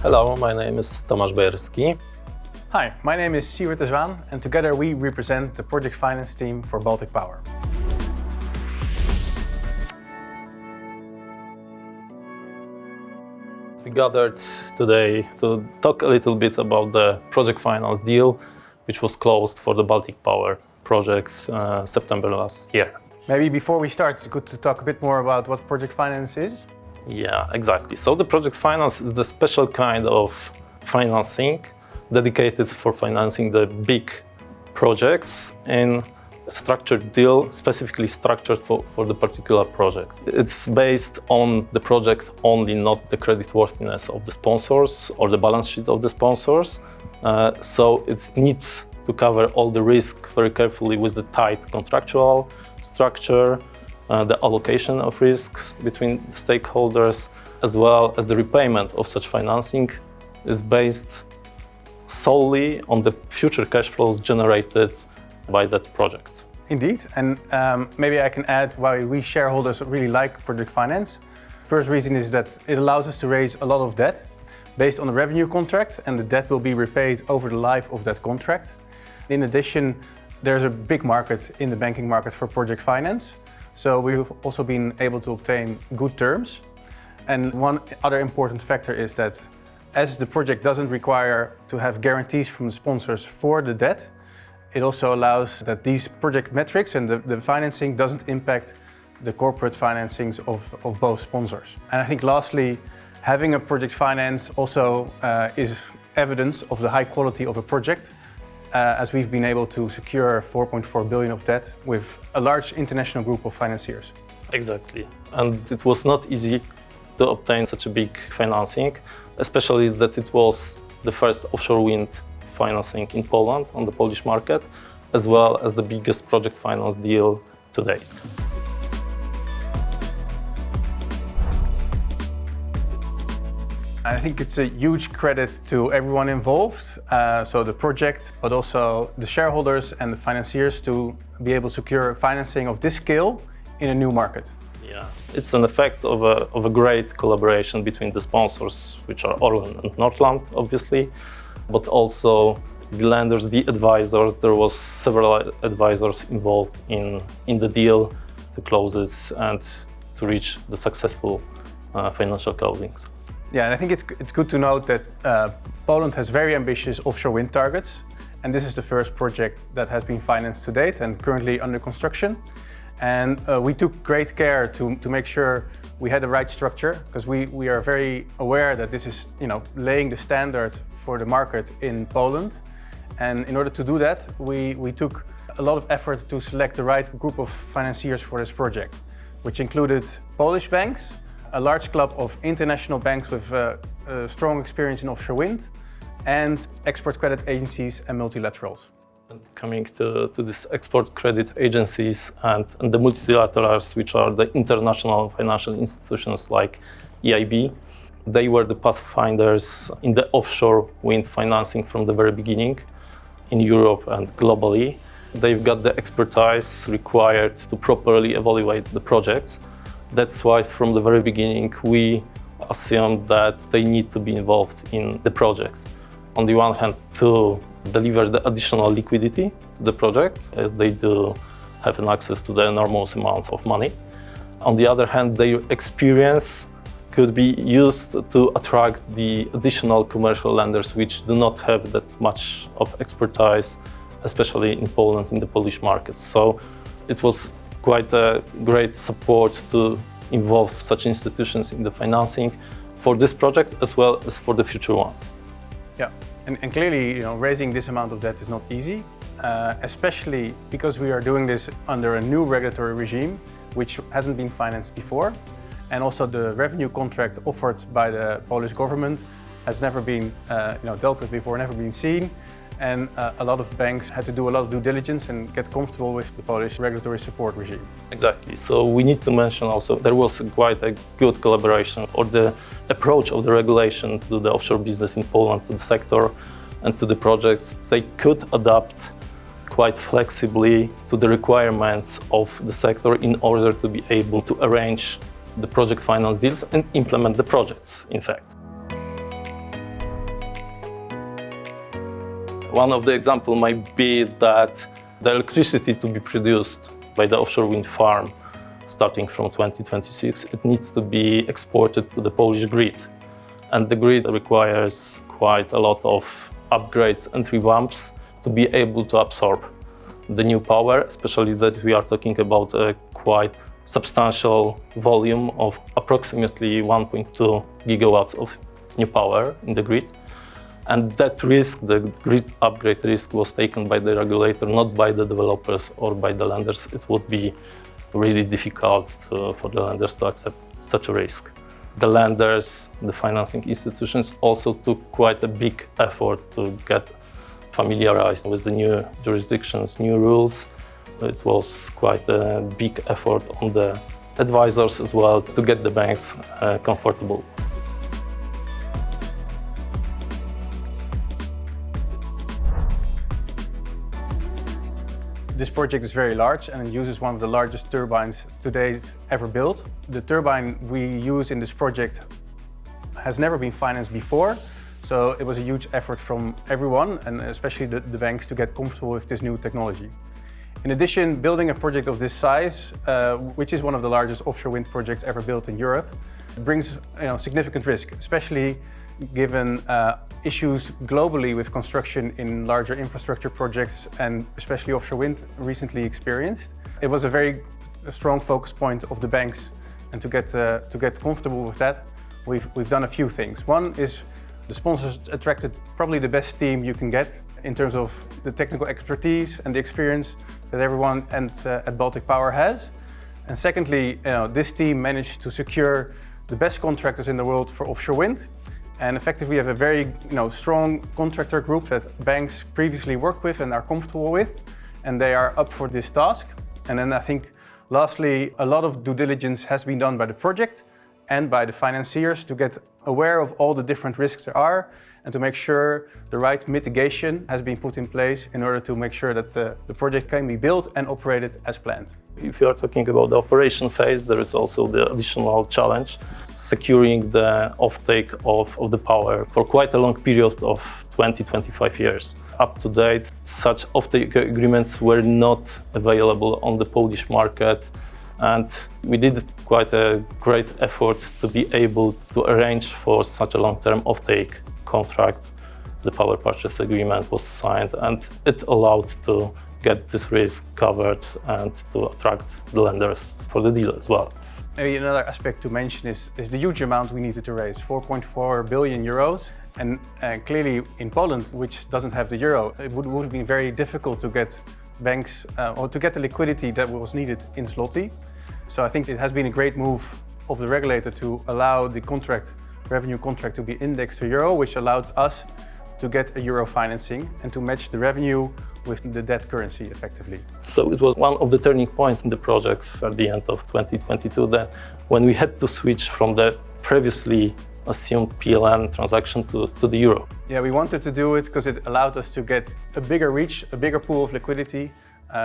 Hello, my name is Tomasz Bajerski. Hi, my name is Siewert de Zwaan, and together we represent the project finance team for Baltic Power. We gathered today to talk a little bit about the project finance deal, which was closed for the Baltic Power project September last year. Maybe before we start, it's good to talk a bit more about what project finance is. Yeah, exactly. So the project finance is the special kind of financing dedicated for financing the big projects in a structured deal, specifically structured for the particular project. It's based on the project only, not the creditworthiness of the sponsors or the balance sheet of the sponsors. So it needs to cover all the risk very carefully with the tight contractual structure, the allocation of risks between the stakeholders, as well as the repayment of such financing is based solely on the future cash flows generated by that project. Indeed, and maybe I can add why we shareholders really like project finance. First reason is that it allows us to raise a lot of debt based on a revenue contract, and the debt will be repaid over the life of that contract. In addition, there's a big market in the banking market for project finance, so we've also been able to obtain good terms. And one other important factor is that as the project doesn't require to have guarantees from the sponsors for the debt, it also allows that these project metrics and the financing doesn't impact the corporate financings of both sponsors. And I think lastly, having a project finance also is evidence of the high quality of a project, as we've been able to secure 4.4 billion of debt with a large international group of financiers. Exactly. And it was not easy to obtain such a big financing, especially that it was the first offshore wind financing in Poland on the Polish market, as well as the biggest project finance deal to date. I think it's a huge credit to everyone involved, so the project, but also the shareholders and the financiers to be able to secure financing of this scale in a new market. Yeah, it's an effect of a great collaboration between the sponsors, which are Orlen and Nordland, obviously, but also the lenders, the advisors. There was several advisors involved in the deal to close it and to reach the successful financial closings. Yeah, and I think it's good to note that Poland has very ambitious offshore wind targets, and this is the first project that has been financed to date and currently under construction. And we took great care to make sure we had the right structure, because we are very aware that this is, laying the standard for the market in Poland. And in order to do that, we took a lot of effort to select the right group of financiers for this project, which included Polish banks, a large club of international banks with strong experience in offshore wind, and export credit agencies and multilaterals. Coming to these export credit agencies and the multilaterals, which are the international financial institutions like EIB, they were the pathfinders in the offshore wind financing from the very beginning in Europe and globally. They've got the expertise required to properly evaluate the projects. That's why from the very beginning we assumed that they need to be involved in the project. On the one hand, to deliver the additional liquidity to the project, as they do have an access to the enormous amounts of money. On the other hand, their experience could be used to attract the additional commercial lenders which do not have that much of expertise, especially in Poland, in the Polish market. So it was quite a great support to involve such institutions in the financing for this project as well as for the future ones. Yeah, and clearly, raising this amount of debt is not easy, especially because we are doing this under a new regulatory regime, which hasn't been financed before. And also the revenue contract offered by the Polish government has never been dealt with before, never been seen. And a lot of banks had to do a lot of due diligence and get comfortable with the Polish regulatory support regime. Exactly. So we need to mention also there was quite a good collaboration, or the approach of the regulation to the offshore business in Poland, to the sector and to the projects. They could adapt quite flexibly to the requirements of the sector in order to be able to arrange the project finance deals and implement the projects, in fact. One of the examples might be that the electricity to be produced by the offshore wind farm starting from 2026, it needs to be exported to the Polish grid. And the grid requires quite a lot of upgrades and revamps to be able to absorb the new power, especially that we are talking about a quite substantial volume of approximately 1.2 gigawatts of new power in the grid. And that risk, the grid upgrade risk, was taken by the regulator, not by the developers or by the lenders. It would be really difficult for the lenders to accept such a risk. The lenders, the financing institutions also took quite a big effort to get familiarized with the new jurisdictions, new rules. It was quite a big effort on the advisors as well to get the banks comfortable. This project is very large and it uses one of the largest turbines to date ever built. The turbine we use in this project has never been financed before, so it was a huge effort from everyone and especially the banks to get comfortable with this new technology. In addition, building a project of this size, which is one of the largest offshore wind projects ever built in Europe, brings significant risk, especially given issues globally with construction in larger infrastructure projects and especially offshore wind recently experienced. It was a very strong focus point of the banks, and to get comfortable with that, we've done a few things. One is the sponsors attracted probably the best team you can get in terms of the technical expertise and the experience that everyone at Baltic Power has. And secondly, this team managed to secure the best contractors in the world for offshore wind. And effectively have a very strong contractor group that banks previously worked with and are comfortable with, and they are up for this task. And then I think lastly, a lot of due diligence has been done by the project and by the financiers to get aware of all the different risks there are and to make sure the right mitigation has been put in place in order to make sure that the project can be built and operated as planned. If you are talking about the operation phase, there is also the additional challenge, securing the offtake of the power for quite a long period of 20-25 years. Up to date, such offtake agreements were not available on the Polish market, and we did quite a great effort to be able to arrange for such a long-term offtake contract. The power purchase agreement was signed, and it allowed to get this risk covered and to attract the lenders for the deal as well. Maybe another aspect to mention is the huge amount we needed to raise, 4.4 billion euros. And clearly in Poland, which doesn't have the euro, it would have been very difficult to get banks or to get the liquidity that was needed in zloty. So I think it has been a great move of the regulator to allow the revenue contract to be indexed to euro, which allowed us to get a euro financing and to match the revenue with the debt currency effectively. So it was one of the turning points in the project at the end of 2022 that when we had to switch from the previously assumed PLN transaction to the euro. Yeah, we wanted to do it because it allowed us to get a bigger reach, a bigger pool of liquidity,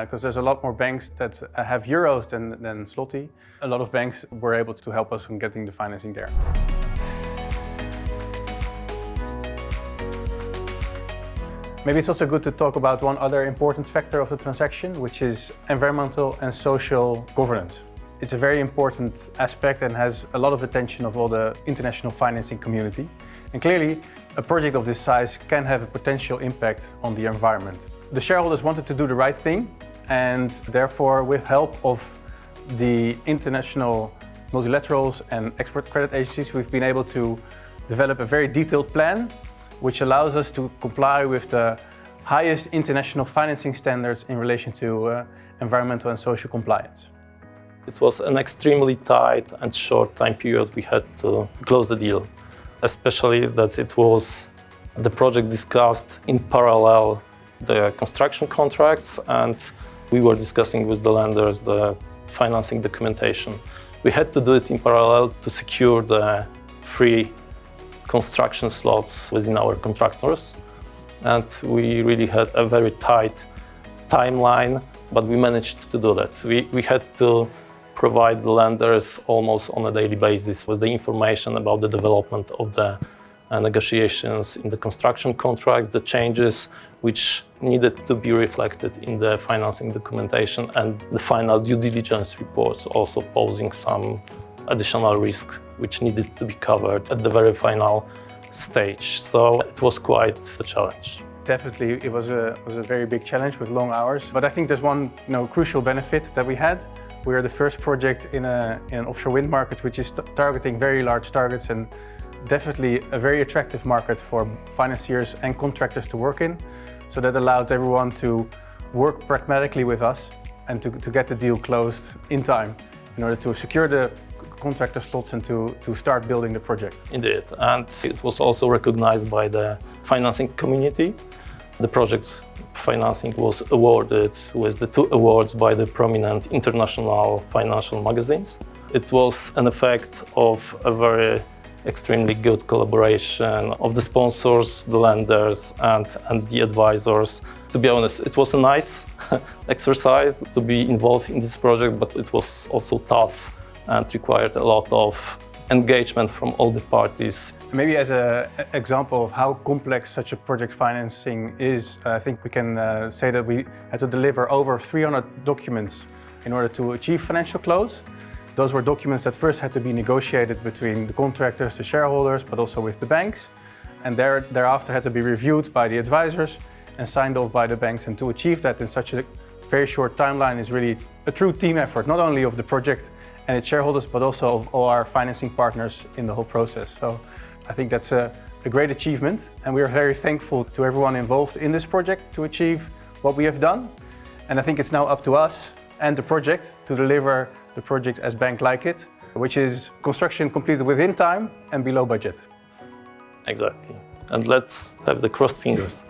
because there's a lot more banks that have euros than zloty. A lot of banks were able to help us in getting the financing there. Maybe it's also good to talk about one other important factor of the transaction, which is environmental and social governance. It's a very important aspect and has a lot of attention of all the international financing community. And clearly, a project of this size can have a potential impact on the environment. The shareholders wanted to do the right thing, and therefore, with help of the international multilaterals and export credit agencies, we've been able to develop a very detailed plan which allows us to comply with the highest international financing standards in relation to environmental and social compliance. It was an extremely tight and short time period we had to close the deal, especially that it was the project discussed in parallel the construction contracts, and we were discussing with the lenders the financing documentation. We had to do it in parallel to secure the free construction slots within our contractors, and we really had a very tight timeline, but we managed to do that. We had to provide the lenders almost on a daily basis with the information about the development of the negotiations in the construction contracts, the changes which needed to be reflected in the financing documentation and the final due diligence reports, also posing some additional risk which needed to be covered at the very final stage. So it was quite a challenge. Definitely, it was a very big challenge with long hours. But I think there's one crucial benefit that we had. We are the first project in an offshore wind market which is targeting very large targets, and definitely a very attractive market for financiers and contractors to work in. So that allowed everyone to work pragmatically with us and to get the deal closed in time in order to secure the contractor slots and to start building the project. Indeed, and it was also recognized by the financing community. The project financing was awarded with the 2 awards by the prominent international financial magazines. It was an effect of a very extremely good collaboration of the sponsors, the lenders, and the advisors. To be honest, it was a nice exercise to be involved in this project, but it was also tough and required a lot of engagement from all the parties. Maybe as an example of how complex such a project financing is, I think we can say that we had to deliver over 300 documents in order to achieve financial close. Those were documents that first had to be negotiated between the contractors, the shareholders, but also with the banks, and thereafter had to be reviewed by the advisors and signed off by the banks. And to achieve that in such a very short timeline is really a true team effort, not only of the project and its shareholders, but also of all our financing partners in the whole process. So I think that's a great achievement, and we are very thankful to everyone involved in this project to achieve what we have done. And I think it's now up to us and the project to deliver the project as bank like it, which is construction completed within time and below budget. Exactly. And let's have the crossed fingers.